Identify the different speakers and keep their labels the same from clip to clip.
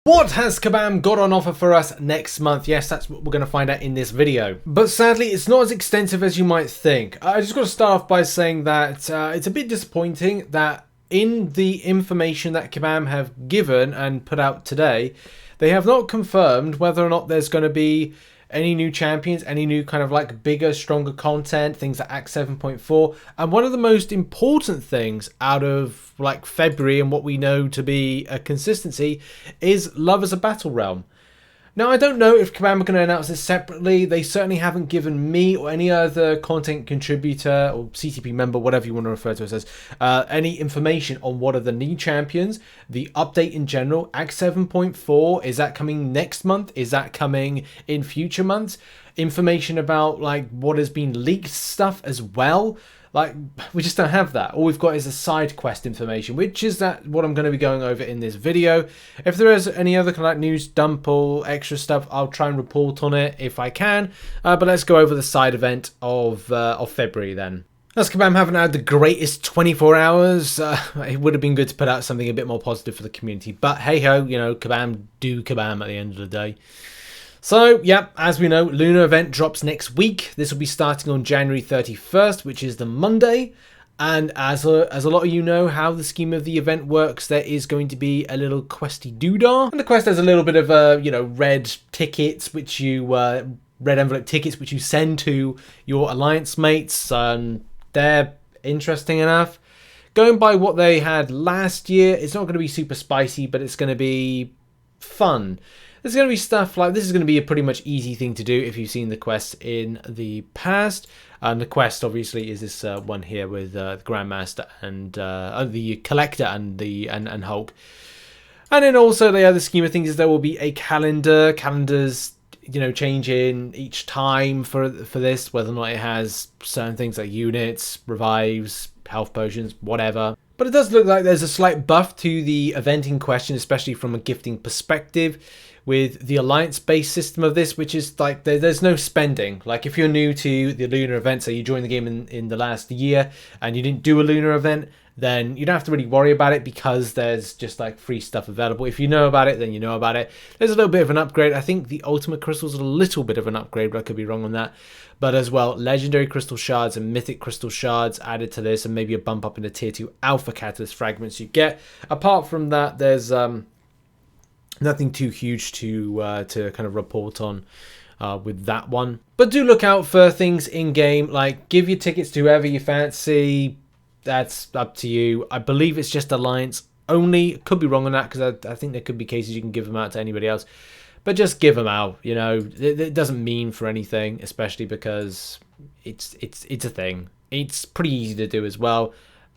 Speaker 1: What has Kabam got on offer for us next month? Yes, that's what we're going to find out in this video. But sadly, it's not as extensive as you might think. I just got to start off by saying that it's a bit disappointing that in the information that Kabam have given and put out today, they have not confirmed whether or not there's going to be any new champions, any new kind of like bigger, stronger content, things like Act 7.4. And one of the most important things out of like February and what we know to be a consistency is Love as a Battlerealm. Now, I don't know if Kabam are going to announce this separately. They certainly haven't given me or any other content contributor or CTP member, whatever you want to refer to it as, any information on what are the new champions, the update in general. Act 7.4, is that coming next month? Is that coming in future months? Information about like what has been leaked stuff as well. Like, we just don't have that. All we've got is a side quest information, which is what I'm going to be going over in this video. If there is any other kind of like news dump or extra stuff, I'll try and report on it if I can. But let's go over the side event of February then. As Kabam haven't had the greatest 24 hours, it would have been good to put out something a bit more positive for the community. But hey ho, you know, Kabam do Kabam at the end of the day. So, yeah, as we know, Lunar event drops next week. This will be starting on January 31st, which is the Monday. And as a lot of you know how the scheme of the event works, there is going to be a little questy doodah. And the quest has a little bit of, you know, red tickets, which you, red envelope tickets, which you send to your alliance mates. They're interesting enough. Going by what they had last year, it's not going to be super spicy, but it's going to be fun. There's going to be stuff like this is going to be a pretty much easy thing to do if you've seen the quests in the past. And the quest obviously is this one here with the Grandmaster and the Collector and Hulk. And then also the other scheme of things is there will be a calendar. Calendars, you know, change in each time for this, whether or not it has certain things like units, revives, health potions, whatever. But it does look like there's a slight buff to the event in question, especially from a gifting perspective, with the alliance-based system of this, which is like there's no spending. Like if you're new to the Lunar event, so you joined the game in the last year and you didn't do a Lunar event, then you don't have to really worry about it because there's just like free stuff available. If you know about it, then you know about it. There's a little bit of an upgrade. I think the Ultimate Crystals are a little bit of an upgrade, but I could be wrong on that. But as well, Legendary Crystal Shards and Mythic Crystal Shards added to this, and maybe a bump up in the Tier 2 Alpha Catalyst fragments you get. Apart from that, there's nothing too huge to kind of report on with that one. But do look out for things in-game, like give your tickets to whoever you fancy. That's up to you. I believe it's just Alliance only. Could be wrong on that because I think there could be cases you can give them out to anybody else. But just give them out, you know. It doesn't mean for anything, especially because it's a thing. It's pretty easy to do as well.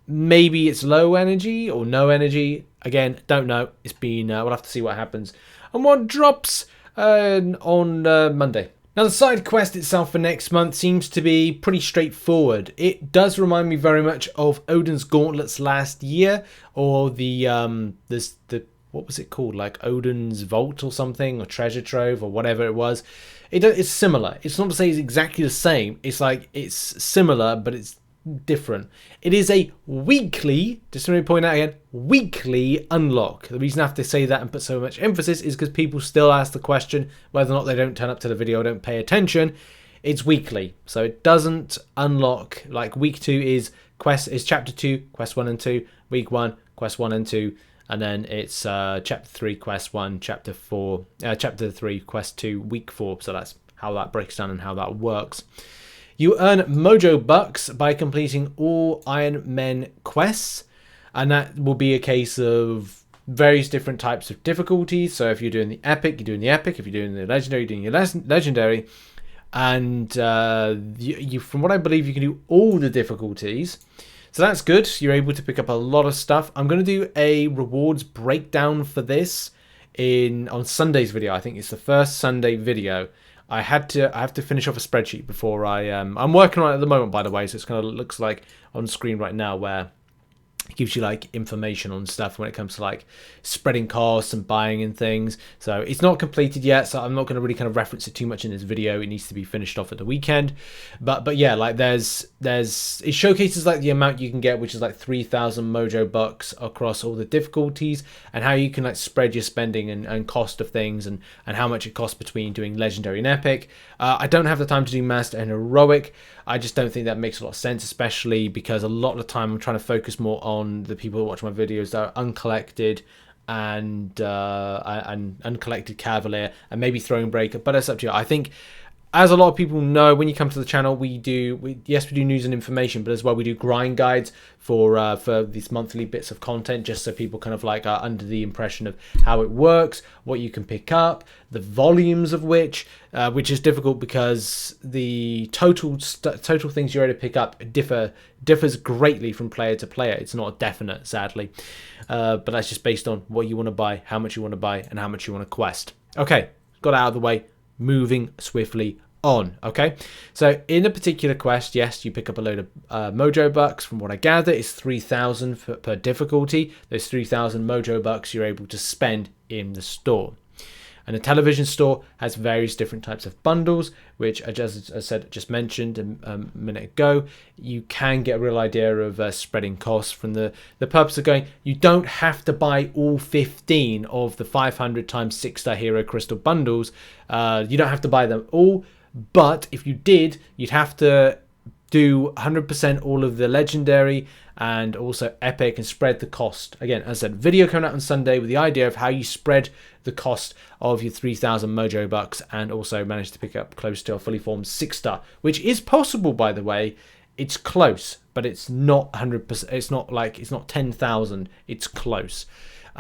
Speaker 1: Maybe it's low energy or no energy. Again, don't know. It's been we'll have to see what happens and what drops on Monday. Now, the side quest itself for next month seems to be pretty straightforward. It does remind me very much of Odin's Gauntlets last year, or the what was it called, like Odin's Vault or something, or Treasure Trove or whatever it was. It's similar. It's not to say it's exactly the same. It's like it's similar, but it's different. It is a weekly, just let me point out again, weekly unlock. The reason I have to say that and put so much emphasis is because people still ask the question whether or not they don't turn up to the video or don't pay attention. It's weekly, so it doesn't unlock like week 2 is chapter 2, quest 1 and 2, week 1, quest 1 and 2, and then it's chapter 3, quest 1, chapter 3, quest 2, week 4. So that's how that breaks down and how that works. You earn Mojo Bucks by completing all Iron Men quests, and that will be a case of various different types of difficulties. So if you're doing the Epic, you're doing the Epic. If you're doing the Legendary, you're doing your Legendary. And you, from what I believe, you can do all the difficulties. So that's good. You're able to pick up a lot of stuff. I'm going to do a rewards breakdown for this on Sunday's video. I think it's the first Sunday video. I have to finish off a spreadsheet before I'm working on it at the moment, by the way, so it's kind of looks like on screen right now where It gives you like information on stuff when it comes to like spreading costs and buying and things. So it's not completed yet, so I'm not going to really kind of reference it too much in this video. It needs to be finished off at the weekend. But yeah, like it showcases like the amount you can get, which is like 3,000 mojo bucks across all the difficulties, and how you can like spread your spending and cost of things, and how much it costs between doing legendary and epic. I don't have the time to do master and heroic. I just don't think that makes a lot of sense, especially because a lot of the time I'm trying to focus more on the people who watch my videos that are uncollected and uncollected Cavalier and maybe Throwing Breaker, but it's up to you. I think, as a lot of people know, when you come to the channel, we do news and information, but as well we do grind guides for these monthly bits of content, just so people kind of like are under the impression of how it works, what you can pick up, the volumes of which is difficult because the total things you're able to pick up differs greatly from player to player. It's not definite, sadly, but that's just based on what you want to buy, how much you want to buy, and how much you want to quest. Okay, got out of the way. Moving swiftly on. Okay, so in a particular quest, yes, you pick up a load of mojo bucks. From what I gather, it's 3,000 per difficulty. Those 3,000 mojo bucks you're able to spend in the store. And the television store has various different types of bundles, which, as I just mentioned a minute ago, you can get a real idea of spreading costs from the purpose of going, you don't have to buy all 15 of the 500 times 6-star hero crystal bundles. You don't have to buy them all, but if you did, you'd have to do 100% all of the legendary and also epic and spread the cost. Again, as I said, video coming out on Sunday with the idea of how you spread the cost of your 3,000 mojo bucks and also manage to pick up close to a fully formed 6-star, which is possible, by the way. It's close, but it's not 100%. It's not 10,000. It's close.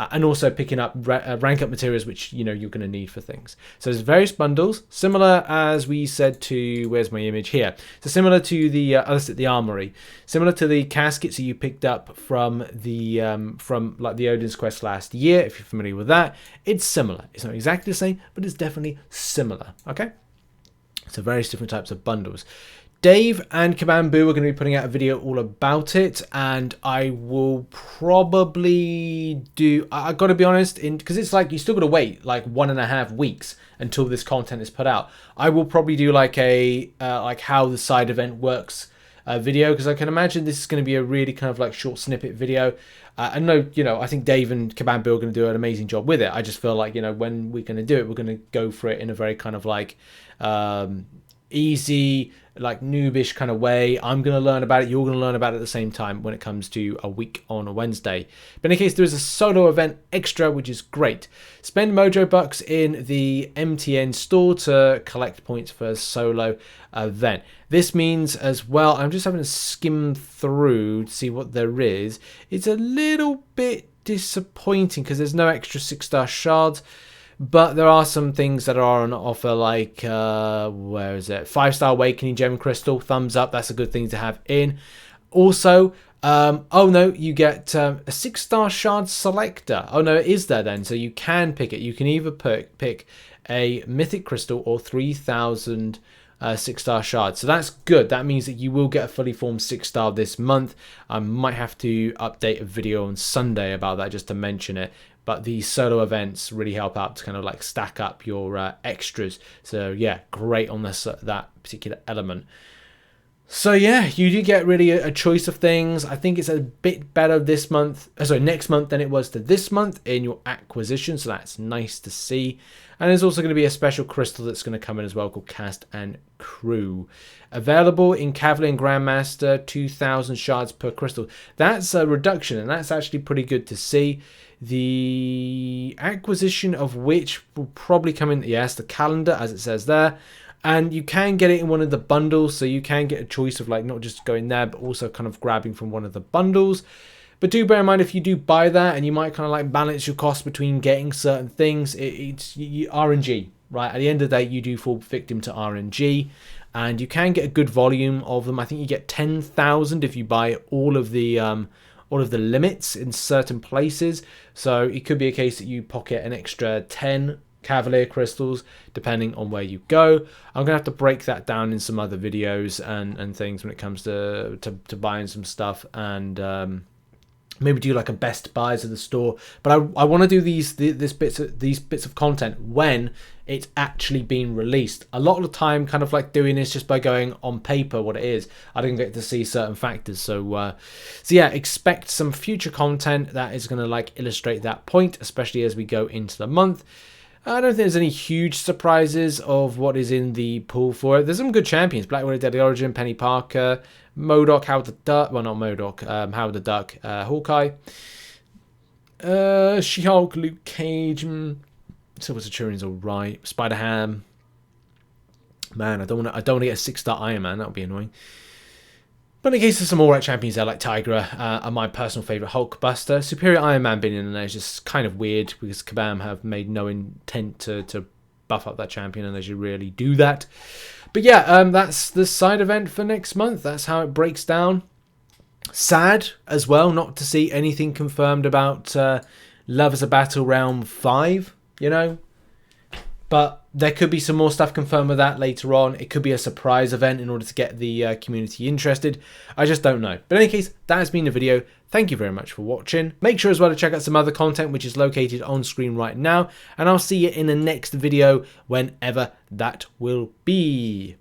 Speaker 1: And also picking up rank up materials, which you're going to need for things. So there's various bundles, similar as we said to, where's my image here? So similar to the armory, similar to the caskets that you picked up from like the Odin's Quest last year. If you're familiar with that, it's similar. It's not exactly the same, but it's definitely similar. Okay, so various different types of bundles. Dave and Kabam are going to be putting out a video all about it, and I will probably do, I got to be honest, because it's like you still got to wait like 1.5 weeks until this content is put out. I will probably do like a like how the side event works video, because I can imagine this is going to be a really kind of like short snippet video. I know, I think Dave and Kabam are going to do an amazing job with it. I just feel like, when we're going to do it, we're going to go for it in a very kind of like easy, like noobish kind of way. I'm going to learn about it, you're going to learn about it at the same time when it comes to a week on a Wednesday. But in any case, there is a solo event extra, which is great. Spend mojo bucks in the MTN store to collect points for a solo event. This means as well, I'm just having to skim through to see what there is. It's a little bit disappointing because there's no extra 6-star shards. But there are some things that are on offer, like, where is it? 5-star Awakening Gem Crystal, thumbs up. That's a good thing to have in. Also, oh no, you get a 6-star shard selector. Oh no, it is there then. So you can pick it. You can either pick a Mythic Crystal or 3,000 6-star shards. So that's good. That means that you will get a fully formed 6-star this month. I might have to update a video on Sunday about that just to mention it. But these solo events really help out to kind of like stack up your extras. So yeah, great on this that particular element. So yeah, you do get really a choice of things. I think it's a bit better this month, next month than it was to this month in your acquisition. So that's nice to see. And there's also going to be a special crystal that's going to come in as well called Cast and Crew. Available in Cavalier and Grandmaster, 2,000 shards per crystal. That's a reduction, and that's actually pretty good to see. The acquisition of which will probably come in, yes, the calendar as it says there. And you can get it in one of the bundles, so you can get a choice of like not just going there, but also kind of grabbing from one of the bundles. But do bear in mind, if you do buy that, and you might kind of like balance your cost between getting certain things, it's RNG, right? At the end of the day, you do fall victim to RNG, and you can get a good volume of them. I think you get 10,000 if you buy all of the limits in certain places. So it could be a case that you pocket an extra 10 Cavalier crystals depending on where you go. I'm gonna have to break that down in some other videos and things when it comes to buying some stuff and Maybe do like a best buys of the store, but I want to do these bits of content when it's actually been released. A lot of the time, kind of like doing this just by going on paper what it is. I didn't get to see certain factors, so yeah, expect some future content that is going to like illustrate that point, especially as we go into the month. I don't think there's any huge surprises of what is in the pool for it. There's some good champions: Black Widow, Deadly Origin, Penny Parker, MODOK, Howard the Duck. Well, not MODOK. Howard the Duck, Hawkeye, She-Hulk, Luke Cage. Silver Centurion's all right. Spider-Ham. Man, I don't want to get a 6-star Iron Man. That would be annoying. But in case of some alright champions there, like Tigra, are my personal favourite. Hulkbuster. Superior Iron Man being in there is just kind of weird, because Kabam have made no intent to buff up that champion, and they should really do that. But yeah, that's the side event for next month. That's how it breaks down. Sad as well not to see anything confirmed about Love as a Battlerealm 5, you know. But there could be some more stuff confirmed with that later on. It could be a surprise event in order to get the community interested. I just don't know. But in any case, that has been the video. Thank you very much for watching. Make sure as well to check out some other content which is located on screen right now. And I'll see you in the next video whenever that will be.